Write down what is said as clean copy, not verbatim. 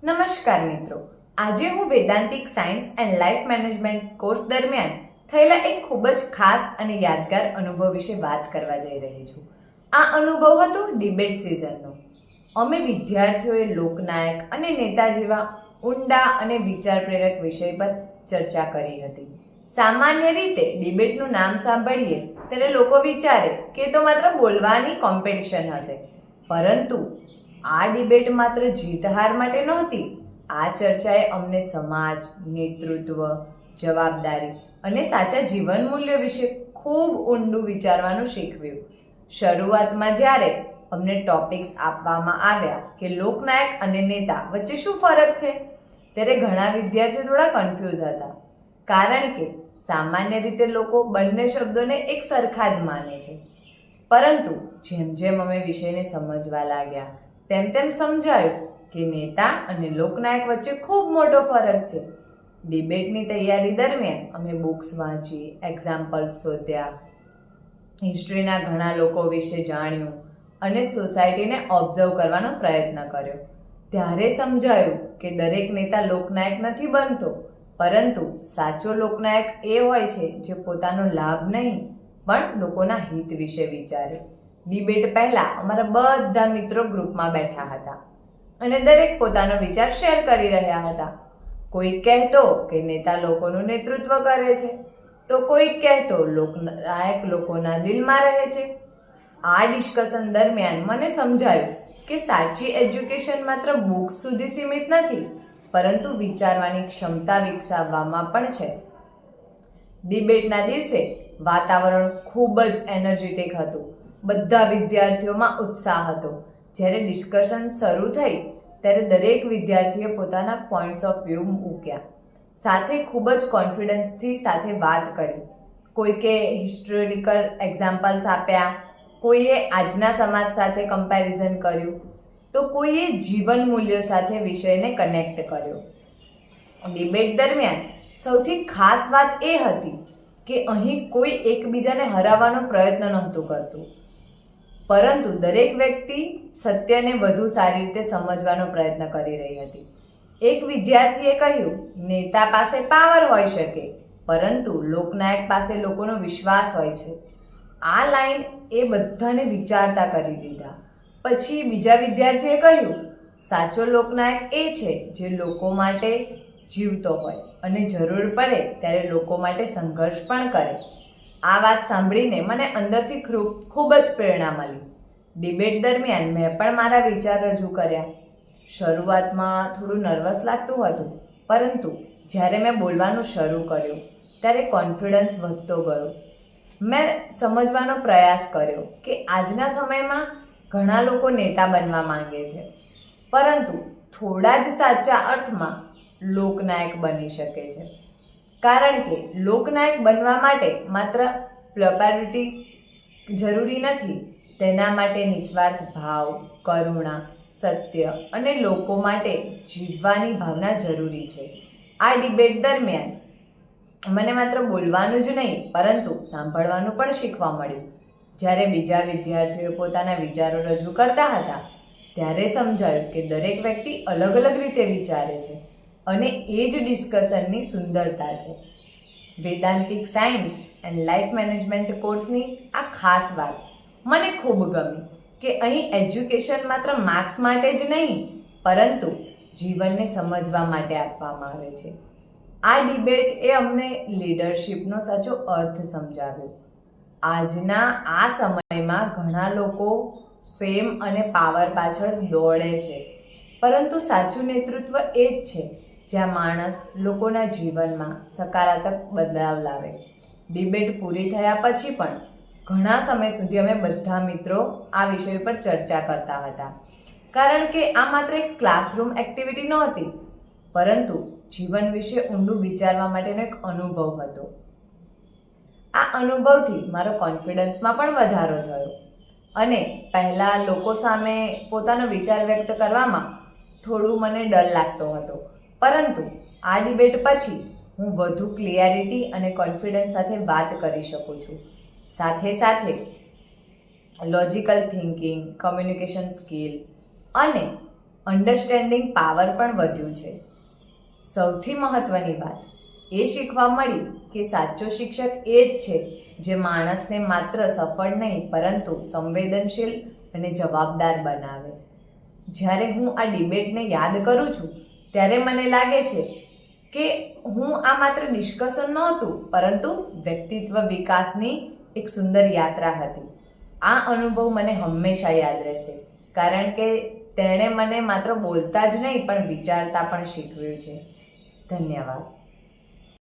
નમસ્કાર મિત્રો, આજે હું Vedantic science and life management course દરમિયાન થયેલા એક ખૂબ જ ખાસ અને યાદગાર અનુભવ વિશે વાત કરવા જઈ રહી છું. આ અનુભવ હતો ડિબેટ સિઝનનો. અમે વિદ્યાર્થીઓએ લોકનાયક અને નેતા જેવા ઊંડા અને વિચાર પ્રેરક વિષય પર ચર્ચા કરી હતી. સામાન્ય રીતે ડિબેટનું નામ સાંભળીએ ત્યારે લોકો વિચારે કે તો માત્ર બોલવાની કોમ્પિટિશન હશે, પરંતુ આ ડિબેટ માત્ર જીત હાર માટે નહોતી. આ ચર્ચાએ અમને સમાજ, નેતૃત્વ, જવાબદારી અને સાચા જીવન મૂલ્યો વિશે ખૂબ ઊંડું વિચારવાનું શીખવ્યું. શરૂઆતમાં જ્યારે અમને ટોપિક્સ આપવામાં આવ્યા કે લોકનાયક અને નેતા વચ્ચે શું ફરક છે, ત્યારે ઘણા વિદ્યાર્થીઓ થોડા કન્ફ્યુઝ હતા, કારણ કે સામાન્ય રીતે લોકો બંને શબ્દોને એક સરખા જ માને છે. પરંતુ જેમ જેમ અમે વિષયને સમજવા લાગ્યા તેમ તેમ સમજાયું કે નેતા અને લોકનાયક વચ્ચે ખૂબ મોટો ફરક છે. ડિબેટની તૈયારી દરમિયાન અમે બુક્સ વાંચી, એક્ઝામ્પલ્સ શોધ્યા, હિસ્ટ્રીના ઘણા લોકો વિશે જાણ્યું અને સોસાયટીને ઓબ્ઝર્વ કરવાનો પ્રયત્ન કર્યો. ત્યારે સમજાયું કે દરેક નેતા લોકનાયક નથી બનતો, પરંતુ સાચો લોકનાયક એ હોય છે જે પોતાનો લાભ નહીં પણ લોકોના હિત વિશે વિચારે. ડિબેટ પહેલા અમારા બધા મિત્રો ગ્રુપમાં બેઠા હતા અને દરેક પોતાનો વિચાર શેર કરી રહ્યા હતા. કોઈ કહેતો કે નેતા લોકોનું નેતૃત્વ કરે છે, તો કોઈ કહેતો લોકનાયક લોકોના દિલમાં રહે છે. આ ડિસ્કશન દરમિયાન મને સમજાયું કે સાચી એજ્યુકેશન માત્ર બુક્સ સુધી સીમિત નથી, પરંતુ વિચારવાની ક્ષમતા વિકસાવવામાં પણ છે. ડિબેટના દિવસે વાતાવરણ ખૂબ જ એનર્જેટિક હતું. બધા વિદ્યાર્થીઓમાં ઉત્સાહ હતો. જ્યારે ડિસ્કશન શરૂ થઈ ત્યારે દરેક વિદ્યાર્થીએ પોતાના પોઈન્ટ્સ ઓફ વ્યૂ મૂક્યા, સાથે ખૂબ જ કોન્ફિડન્સથી સાથે વાત કરી. કોઈકે હિસ્ટોરિકલ એક્ઝામ્પલ્સ આપ્યા, કોઈએ આજના સમાજ સાથે કમ્પેરિઝન કર્યું, તો કોઈએ જીવન મૂલ્યો સાથે વિષયને કનેક્ટ કર્યો. ડિબેટ દરમિયાન સૌથી ખાસ વાત એ હતી કે અહીં કોઈ એકબીજાને હરાવવાનો પ્રયત્ન નહોતું કરતું, પરંતુ દરેક વ્યક્તિ સત્યને વધુ સારી રીતે સમજવાનો પ્રયત્ન કરી રહી હતી. એક વિદ્યાર્થીએ કહ્યું, નેતા પાસે પાવર હોઈ શકે, પરંતુ લોકનાયક પાસે લોકોનો વિશ્વાસ હોય છે. આ લાઈન એ બધાને વિચારતા કરી દીધા. પછી બીજા વિદ્યાર્થીએ કહ્યું, સાચો લોકનાયક એ છે જે લોકો માટે જીવતો હોય અને જરૂર પડે ત્યારે લોકો માટે સંઘર્ષ પણ કરે. આ વાત સાંભળીને મને અંદરથી ખૂબ જ પ્રેરણા મળી. ડિબેટ દરમિયાન મેં પણ મારા વિચાર રજૂ કર્યા. શરૂઆતમાં થોડું નર્વસ લાગતું હતું, પરંતુ જ્યારે મેં બોલવાનું શરૂ કર્યું ત્યારે કોન્ફિડન્સ વધતો ગયો. મેં સમજવાનો પ્રયાસ કર્યો કે આજના સમયમાં ઘણા લોકો નેતા બનવા માંગે છે, પરંતુ થોડા જ સાચા અર્થમાં લોકનાયક બની શકે છે. કારણ કે લોકનાયક બનવા માટે માત્ર પોપ્યુલારિટી જરૂરી નથી, તેના માટે નિસ્વાર્થ ભાવ, કરુણા, સત્ય અને લોકો માટે જીવવાની ભાવના જરૂરી છે. આ ડિબેટ દરમિયાન મને માત્ર બોલવાનું જ નહીં, પરંતુ સાંભળવાનું પણ શીખવા મળ્યું. જ્યારે બીજા વિદ્યાર્થીઓ પોતાના વિચારો રજૂ કરતા હતા ત્યારે સમજાયું કે દરેક વ્યક્તિ અલગ અલગ રીતે વિચારે છે અને એ જ ડિસ્કશનની સુંદરતા છે. વેદાંતિક સાયન્સ એન્ડ લાઈફ મેનેજમેન્ટ કોર્સની આ ખાસ વાત મને ખૂબ ગમી કે અહીં એજ્યુકેશન માત્ર માર્ક્સ માટે જ નહીં, પરંતુ જીવનને સમજવા માટે આપવામાં આવે છે. આ ડિબેટ એ અમને લીડરશિપનો સાચો અર્થ સમજાવ્યો. આજના આ સમયમાં ઘણા લોકો ફેમ અને પાવર પાછળ દોડે છે, પરંતુ સાચું નેતૃત્વ એ જ છે જ્યાં માણસ લોકોના જીવનમાં સકારાત્મક બદલાવ લાવે. ડિબેટ પૂરી થયા પછી પણ ઘણા સમય સુધી અમે બધા મિત્રો આ વિષય પર ચર્ચા કરતા હતા, કારણ કે આ માત્ર એક ક્લાસરૂમ એક્ટિવિટી નહોતી, પરંતુ જીવન વિશે ઊંડું વિચારવા માટેનો એક અનુભવ હતો. આ અનુભવથી મારો કોન્ફિડન્સમાં પણ વધારો થયો અને પહેલાં લોકો સામે પોતાનો વિચાર વ્યક્ત કરવામાં થોડું મને ડર લાગતો હતો, પરંતુ આ ડિબેટ પછી હું વધુ ક્લિયરિટી અને કોન્ફિડન્સ સાથે વાત કરી શકું છું. સાથે સાથે લોજિકલ થિંકિંગ, કમ્યુનિકેશન સ્કિલ અને અન્ડરસ્ટેન્ડિંગ પાવર પણ વધ્યું છે. સૌથી મહત્વની વાત એ શીખવા મળી કે સાચો શિક્ષક એ જ છે જે માણસને માત્ર સફળ નહીં પરંતુ સંવેદનશીલ અને જવાબદાર બનાવે. જ્યારે હું આ ડિબેટને યાદ કરું છું ત્યારે મને લાગે છે કે હું આ માત્ર ડિસ્કશન નહોતું પરંતુ વ્યક્તિત્વ વિકાસની એક સુંદર યાત્રા હતી. આ અનુભવ મને હંમેશા યાદ રહેશે કારણ કે તેણે મને માત્ર બોલતા જ નહીં પણ વિચારતા પણ શીખવ્યું છે. ધન્યવાદ.